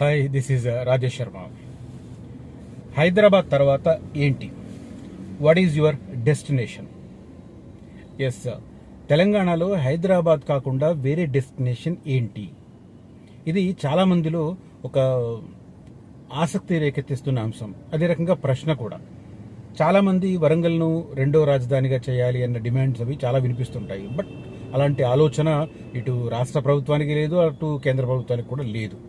Hi, this is Rajesh Sharma. Hyderabad తర్వాత ఏంటి? What is your destination? Yes, తెలంగాణలో హైదరాబాద్ కాకుండా వేరే డెస్టినేషన్ ఏంటి? ఇది చాలా మందిలో ఒక ఆసక్తి రేకెత్తిస్తున్న అంశం, అదే రకంగా ప్రశ్న కూడా. చాలామంది వరంగల్ను రెండో రాజధానిగా చేయాలి అన్న డిమాండ్స్ అవి చాలా వినిపిస్తుంటాయి. బట్ అలాంటి ఆలోచన ఇటు రాష్ట్ర ప్రభుత్వానికి లేదు, అటు కేంద్ర ప్రభుత్వానికి కూడా లేదు.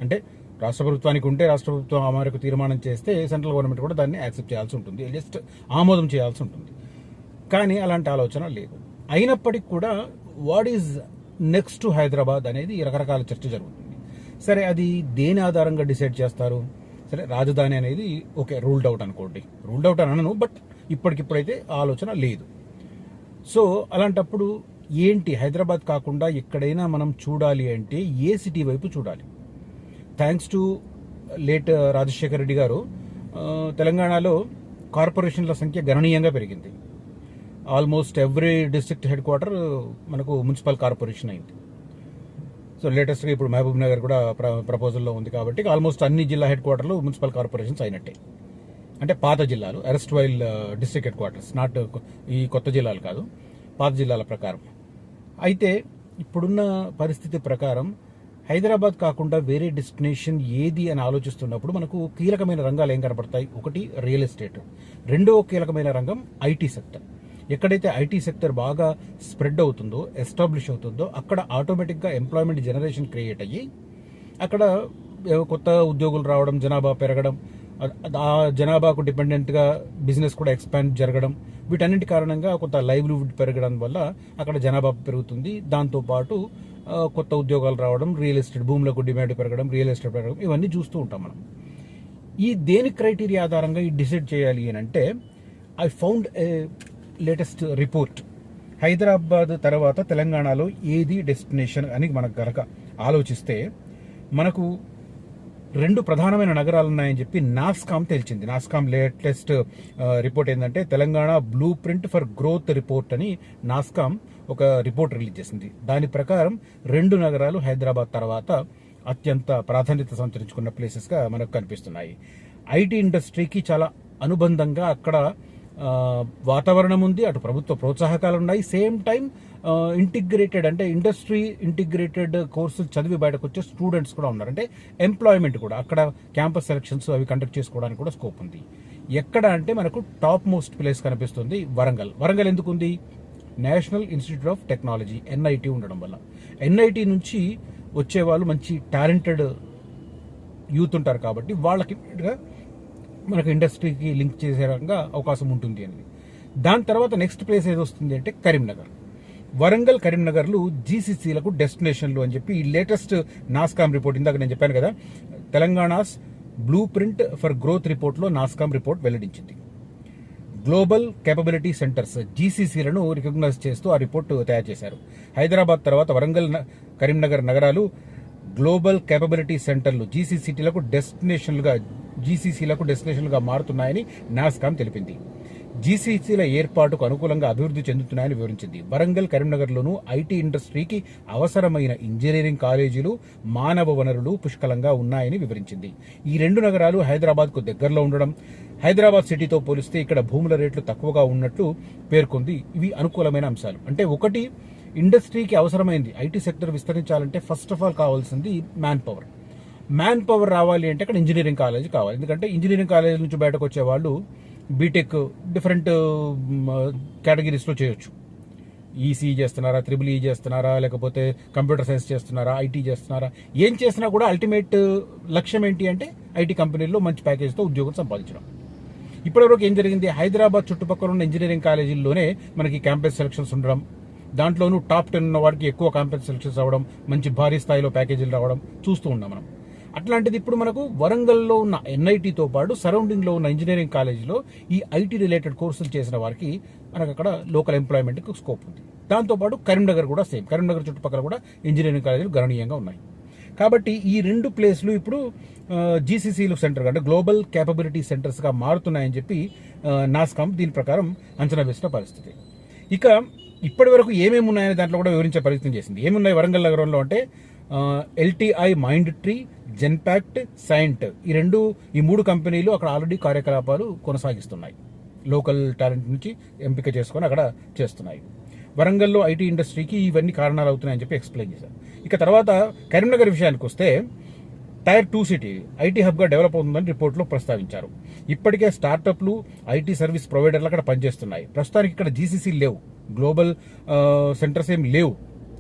అంటే రాష్ట్ర ప్రభుత్వానికి ఉంటే రాష్ట్ర ప్రభుత్వం ఆ మేరకు తీర్మానం చేస్తే సెంట్రల్ గవర్నమెంట్ కూడా దాన్ని యాక్సెప్ట్ చేయాల్సి ఉంటుంది, జస్ట్ ఆమోదం చేయాల్సి ఉంటుంది. కానీ అలాంటి ఆలోచన లేదు. అయినప్పటికీ కూడా what is next to Hyderabad అనేది రకరకాల చర్చ జరుగుతుంది. సరే, అది దేని ఆధారంగా డిసైడ్ చేస్తారు? సరే, రాజధాని అనేది ఓకే, రూల్డ్ అవుట్ అనుకోండి. రూల్డ్ అవుట్ అని అనను, బట్ ఇప్పటికిప్పుడైతే ఆలోచన లేదు. సో అలాంటప్పుడు ఏంటి? హైదరాబాద్ కాకుండా ఎక్కడైనా మనం చూడాలి అంటే ఏ సిటీ వైపు చూడాలి? Thanks to late Rajasekhara Reddy గారు తెలంగాణలో కార్పొరేషన్ల సంఖ్య గణనీయంగా పెరిగింది. Almost every district head quarter మనకు మున్సిపల్ కార్పొరేషన్ అయింది. సో లేటెస్ట్గా ఇప్పుడు మహబూబ్ నగర్ కూడా ప్రపోజల్లో ఉంది. కాబట్టి ఆల్మోస్ట్ అన్ని జిల్లా హెడ్ క్వార్టర్లు మున్సిపల్ కార్పొరేషన్స్ అయినట్టే. అంటే పాత జిల్లాలు, arrest while district head quarters, not ఈ కొత్త జిల్లాలు కాదు, పాత జిల్లాల ప్రకారం. అయితే ఇప్పుడున్న పరిస్థితి ప్రకారం హైదరాబాద్ కాకుండా వేరే డెస్టినేషన్ ఏది అని ఆలోచిస్తున్నప్పుడు మనకు కీలకమైన రంగాలు ఏం కనపడతాయి? ఒకటి రియల్ ఎస్టేట్, రెండో కీలకమైన రంగం ఐటీ సెక్టర్. ఎక్కడైతే ఐటీ సెక్టర్ బాగా స్ప్రెడ్ అవుతుందో, ఎస్టాబ్లిష్ అవుతుందో, అక్కడ ఆటోమేటిక్గా ఎంప్లాయ్మెంట్ జనరేషన్ క్రియేట్ అయ్యి అక్కడ కొత్త ఉద్యోగులు రావడం, జనాభా పెరగడం, ఆ జనాభాకు డిపెండెంట్గా బిజినెస్ కూడా ఎక్స్పాండ్ జరగడం, వీటన్నింటి కారణంగా కొంత లైవ్లీవుడ్ పెరగడం వల్ల అక్కడ జనాభా పెరుగుతుంది. దాంతోపాటు కొత్త ఉద్యోగాలు రావడం, రియల్ ఎస్టేట్ భూములకు డిమాండ్ పెరగడం, రియల్ ఎస్టేట్ పెరగడం, ఇవన్నీ చూస్తూ ఉంటాం మనం. ఈ దేని క్రైటీరియా ఆధారంగా ఈ డిసైడ్ చేయాలి అని అంటే, I found A latest report. Hyderabad తర్వాత తెలంగాణలో ఏది డెస్టినేషన్ అని మనకు కనుక ఆలోచిస్తే మనకు రెండు ప్రధానమైన నగరాలు ఉన్నాయని చెప్పి నాస్కామ్ తేల్చింది. నాస్కామ్ లేటెస్ట్ రిపోర్ట్ ఏంటంటే Telangana blue print for growth report అని నాస్కామ్ ఒక రిపోర్ట్ రిలీజ్ చేసింది. దాని ప్రకారం రెండు నగరాలు హైదరాబాద్ తర్వాత అత్యంత ప్రాధాన్యత సంతరించుకున్న ప్లేసెస్గా మనకు కనిపిస్తున్నాయి. ఐటీ ఇండస్ట్రీకి చాలా అనుబంధంగా అక్కడ వాతావరణం ఉంది, అటు ప్రభుత్వ ప్రోత్సాహకాలు ఉన్నాయి. సేమ్ టైం ఇంటిగ్రేటెడ్, అంటే ఇండస్ట్రీ ఇంటిగ్రేటెడ్ కోర్సులు చదివి బయటకు వచ్చే స్టూడెంట్స్ కూడా ఉన్నారు. అంటే ఎంప్లాయ్మెంట్ కూడా అక్కడ క్యాంపస్ సెలక్షన్స్ అవి కండక్ట్ చేసుకోవడానికి కూడా స్కోప్ ఉంది. ఎక్కడ అంటే మనకు టాప్ మోస్ట్ ప్లేస్ కనిపిస్తుంది వరంగల్. వరంగల్ ఎందుకు ఉంది? National institute of technology, NIT ఉండడం వల్ల. ఎన్ఐటి నుంచి వచ్చేవాళ్ళు మంచి టాలెంటెడ్ యూత్ ఉంటారు కాబట్టి వాళ్ళకి మనకు ఇండస్ట్రీకి లింక్ చేసే రకంగా అవకాశం ఉంటుంది అనేది. దాని తర్వాత నెక్స్ట్ ప్లేస్ ఏది వస్తుంది అంటే కరీంనగర్. వరంగల్, కరీంనగర్లు జీసీసీలకు డెస్టినేషన్లు అని చెప్పి ఈ లేటెస్ట్ నాస్కామ్ రిపోర్ట్, ఇందాక నేను చెప్పాను కదా, Telangana's blue print for growth రిపోర్ట్లో నాస్కామ్ రిపోర్ట్ వెల్లడించింది. గ్లోబల్ కేపబిలిటీ సెంటర్స్, జీసీసీలను రికగ్నైజ్ చేస్తూ ఆ రిపోర్ట్ తయారు చేశారు. హైదరాబాద్ తర్వాత వరంగల్, కరీంనగర్ నగరాలు గ్లోబల్ కేపబిలిటీ సెంటర్లు జీసీసీలకు డెస్టినేషన్లుగా మారుతున్నాయని నాస్కామ్ తెలిపింది. జీసీసీల ఏర్పాటుకు అనుకూలంగా అభివృద్ధి చెందుతున్నాయని వివరించింది. వరంగల్, కరీంనగర్లోనూ ఐటీ ఇండస్ట్రీకి అవసరమైన ఇంజనీరింగ్ కాలేజీలు, మానవ వనరులు పుష్కలంగా ఉన్నాయని వివరించింది. ఈ రెండు నగరాలు హైదరాబాద్కు దగ్గరలో ఉండడం, హైదరాబాద్ సిటీతో పోలిస్తే ఇక్కడ భూముల రేట్లు తక్కువగా ఉన్నట్లు పేర్కొంది. ఇవి అనుకూలమైన అంశాలు. అంటే ఒకటి, ఇండస్ట్రీకి అవసరమైంది ఐటీ సెక్టర్ విస్తరించాలంటే ఫస్ట్ ఆఫ్ ఆల్ కావాల్సింది మ్యాన్ పవర్. మ్యాన్ పవర్ రావాలి అంటే అక్కడ ఇంజనీరింగ్ కాలేజ్ కావాలి. ఎందుకంటే ఇంజనీరింగ్ కాలేజ్ నుంచి బయటకు వచ్చే వాళ్ళు బీటెక్ డిఫరెంట్ కేటగిరీస్లో చేయొచ్చు. ఈసీ చేస్తున్నారా, త్రిబుల్ ఈ చేస్తున్నారా, లేకపోతే కంప్యూటర్ సైన్స్ చేస్తున్నారా, ఐటీ చేస్తున్నారా, ఏం చేసినా కూడా అల్టిమేట్ లక్ష్యం ఏంటి అంటే ఐటీ కంపెనీల్లో మంచి ప్యాకేజ్తో ఉద్యోగం సంపాదించడం. ఇప్పటివరకు ఏం జరిగింది? హైదరాబాద్ చుట్టుపక్కల ఉన్న ఇంజనీరింగ్ కాలేజీల్లోనే మనకి క్యాంపస్ సెలక్షన్స్ ఉండడం, దాంట్లోనూ టాప్ 10 ఉన్న వాడికి ఎక్కువ క్యాంపస్ సెలక్షన్స్ అవ్వడం, మంచి భారీ స్థాయిలో ప్యాకేజీలు రావడం చూస్తూ ఉన్నాం మనం. అట్లాంటిది ఇప్పుడు మనకు వరంగల్లో ఉన్న ఎన్ఐటీతో పాటు సరౌండింగ్లో ఉన్న ఇంజనీరింగ్ కాలేజీలో ఈ ఐటీ రిలేటెడ్ కోర్సులు చేసిన వారికి మనకు అక్కడ లోకల్ ఎంప్లాయ్మెంట్కి స్కోప్ ఉంది. దాంతోపాటు కరీంనగర్ కూడా సేమ్, కరీంనగర్ చుట్టుపక్కల కూడా ఇంజనీరింగ్ కాలేజీలు గణనీయంగా ఉన్నాయి. కాబట్టి ఈ రెండు ప్లేస్లు ఇప్పుడు జీసీసీలు సెంటర్గా, అంటే గ్లోబల్ కేపబిలిటీ సెంటర్స్గా మారుతున్నాయని చెప్పి నాస్కామ్ దీని ప్రకారం అంచనా వేసిన పరిస్థితి. ఇక ఇప్పటి వరకు ఏమేమి ఉన్నాయని దాంట్లో కూడా వివరించే ప్రయత్నం చేసింది. ఏమున్నాయి వరంగల్ నగరంలో అంటే LTI Mindtree, Genpact, Cyient ఈ మూడు కంపెనీలు అక్కడ ఆల్రెడీ కార్యకలాపాలు కొనసాగిస్తున్నాయి. లోకల్ టాలెంట్ నుంచి ఎంపిక చేసుకొని అక్కడ చేస్తున్నాయి. వరంగల్లో ఐటీ ఇండస్ట్రీకి ఇవన్నీ కారణాలు అవుతున్నాయని చెప్పి ఎక్స్ప్లెయిన్ చేశారు. ఇక తర్వాత కరీంనగర్ విషయానికి వస్తే టైర్ 2 సిటీ ఐటీ హబ్గా డెవలప్ అవుతుందని రిపోర్ట్లో ప్రస్తావించారు. ఇప్పటికే స్టార్టప్లు, ఐటీ సర్వీస్ ప్రొవైడర్లు అక్కడ పనిచేస్తున్నాయి. ప్రస్తుతానికి ఇక్కడ జీసీసీ లేవు, గ్లోబల్ సెంటర్స్ ఏం లేవు,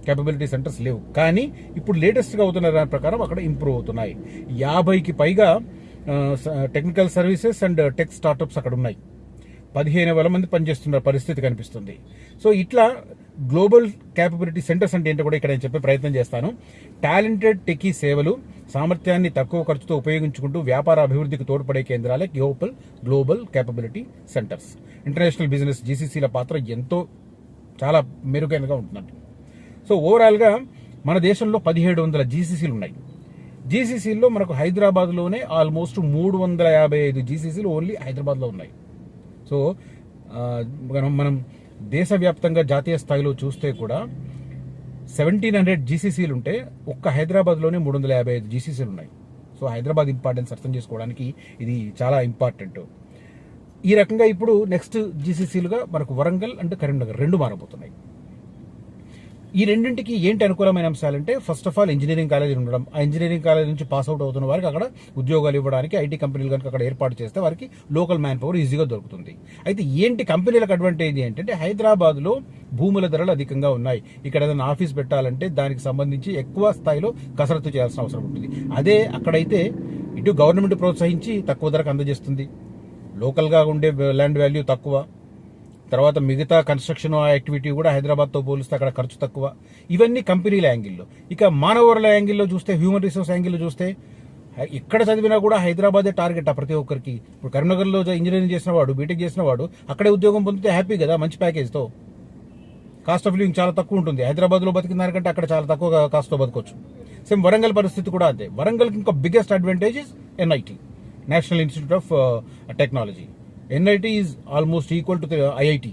కేపబిలిటీ సెంటర్స్ లేవు. కానీ ఇప్పుడు లేటెస్ట్గా అవుతున్న దాని ప్రకారం అక్కడ ఇంప్రూవ్ అవుతున్నాయి. 50కి పైగా technical services and tech startups అక్కడ ఉన్నాయి. 15,000 మంది పనిచేస్తున్న పరిస్థితి కనిపిస్తుంది. సో ఇట్లా గ్లోబల్ క్యాపబిలిటీ సెంటర్స్ అంటే ఏంటో కూడా ఇక్కడ నేను చెప్పే ప్రయత్నం చేస్తాను. టాలెంటెడ్ టెకీ సేవలు, సామర్థ్యాన్ని తక్కువ ఖర్చుతో ఉపయోగించుకుంటూ వ్యాపార అభివృద్ధికి తోడ్పడే కేంద్రాలే global capability centres. International business జీసీసీల పాత్ర ఎంతో చాలా మెరుగైనగా ఉంటుందండి. సో ఓవరాల్గా మన దేశంలో 1700 జీసీసీలు ఉన్నాయి. జీసీసీల్లో మనకు హైదరాబాద్లోనే ఆల్మోస్ట్ 355 జీసీసీలు ఓన్లీ హైదరాబాద్లో ఉన్నాయి. సో మనం దేశవ్యాప్తంగా జాతీయ స్థాయిలో చూస్తే కూడా 1700 జీసీసీలు ఉంటే ఒక్క హైదరాబాద్లోనే 355 జీసీసీలు ఉన్నాయి. సో హైదరాబాద్ ఇంపార్టెన్స్ అర్థం చేసుకోవడానికి ఇది చాలా ఇంపార్టెంట్. ఈ రకంగా ఇప్పుడు నెక్స్ట్ జీసీసీలుగా మనకు వరంగల్ అండ్ కరీంనగర్ 2 మారబోతున్నాయి. ఈ రెండింటికి ఏంటి అనుకూలమైన అంశాలంటే ఫస్ట్ ఆఫ్ ఆల్ ఇంజనీరింగ్ కాలేజీలు ఉండడం. ఆ ఇంజనీరింగ్ కాలేజ్ నుంచి పాస్అవుట్ అవుతున్న వారికి అక్కడ ఉద్యోగాలు ఇవ్వడానికి ఐటీ కంపెనీలు కనుక అక్కడ ఏర్పాటు చేస్తే వారికి లోకల్ మ్యాన్ పవర్ ఈజీగా దొరుకుతుంది. అయితే ఏంటి కంపెనీలకు అడ్వాంటేజ్ ఏంటంటే హైదరాబాద్లో భూముల ధరలు అధికంగా ఉన్నాయి. ఇక్కడ ఏదైనా ఆఫీస్ పెట్టాలంటే దానికి సంబంధించి ఎక్కువ స్థాయిలో కసరత్తు చేయాల్సిన అవసరం ఉంటుంది. అదే అక్కడైతే ఇటు గవర్నమెంట్ ప్రోత్సహించి తక్కువ ధరకు అందజేస్తుంది, లోకల్గా ఉండే ల్యాండ్ వాల్యూ తక్కువ, తర్వాత మిగతా కన్స్ట్రక్షన్ యాక్టివిటీ కూడా హైదరాబాద్తో పోలిస్తే అక్కడ ఖర్చు తక్కువ. ఇవన్నీ కంపెనీల యాంగిల్లో. ఇక మానవరుల యాంగిల్లో చూస్తే, హ్యూమన్ రిసోర్స్ యాంగిల్లో చూస్తే ఎక్కడ చదివినా కూడా హైదరాబాదే టార్గెట్ ప్రతి ఒక్కరికి. ఇప్పుడు కరీంనగర్లో ఇంజనీరింగ్ చేసిన వాడు, బీటెక్ చేసిన వాడు అక్కడే ఉద్యోగం పొందితే హ్యాపీ కదా, మంచి ప్యాకేజ్తో. కాస్ట్ ఆఫ్ లివింగ్ చాలా తక్కువ ఉంటుంది. హైదరాబాద్లో బతికిన దానికంటే అక్కడ చాలా తక్కువ కాస్ట్తో బతకొచ్చు. సేమ్ వరంగల్ పరిస్థితి కూడా అదే. వరంగల్కి ఇంకా biggest advantage is NIT, national institute of technology. NIT is almost equal to IIT.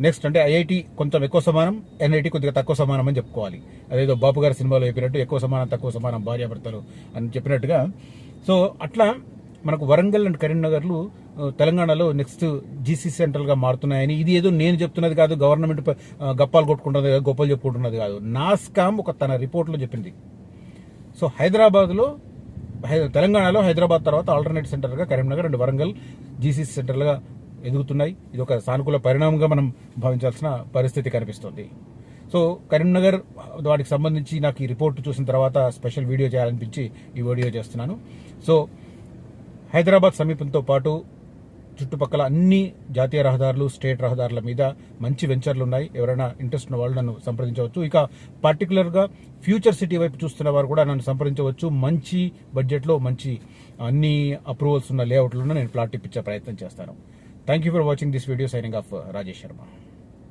Next అంటే ఐఐటి కొంచెం ఎక్కువ సమానం, ఎన్ఐటి కొద్దిగా తక్కువ సమానం అని చెప్పుకోవాలి. అదేదో బాపు గారి సినిమాలో చెప్పినట్టు ఎక్కువ సమానం తక్కువ సమానం భార్యాభర్తలు అని చెప్పినట్టుగా. సో అట్లా మనకు వరంగల్ అండ్ కరీంనగర్లు తెలంగాణలో నెక్స్ట్ జీసీ సెంట్రల్గా మారుతున్నాయని, ఇది ఏదో నేను చెప్తున్నది కాదు, గవర్నమెంట్ గప్పాలు కొట్టుకుంటున్నది కాదు, గొప్పలు చెప్పుకుంటున్నది కాదు, నాస్కామ్ తన రిపోర్ట్లో చెప్పింది. సో తెలంగాణలో హైదరాబాద్ తర్వాత ఆల్టర్నేట్ సెంటర్గా కరీంనగర్ అండ్ వరంగల్ జీసీసీ సెంటర్లుగా ఎదుగుతున్నాయి. ఇది ఒక సానుకూల పరిణామంగా మనం భావించాల్సిన పరిస్థితి కనిపిస్తుంది. సో కరీంనగర్ వాటికి సంబంధించి నాకు ఈ రిపోర్ట్ చూసిన తర్వాత స్పెషల్ వీడియో చేయాలనిపించి ఈ వీడియో చేస్తున్నాను. సో హైదరాబాద్ సమీపంతో పాటు చుట్టుపక్కల అన్ని జాతీయ రహదారులు, స్టేట్ రహదారుల మీద మంచి వెంచర్లు ఉన్నాయి. ఎవరైనా ఇంట్రెస్ట్ ఉన్న వాళ్ళు నన్ను సంప్రదించవచ్చు. ఇక పర్టికులర్గా ఫ్యూచర్ సిటీ వైపు చూస్తున్న వారు కూడా నన్ను సంప్రదించవచ్చు. మంచి బడ్జెట్లో మంచి అన్ని అప్రూవల్స్ ఉన్న లేఅవుట్లను నేను ప్లాట్ ఇప్పించే ప్రయత్నం చేస్తాను. Thank you for watching this video. Signing off Rajesh Sharma.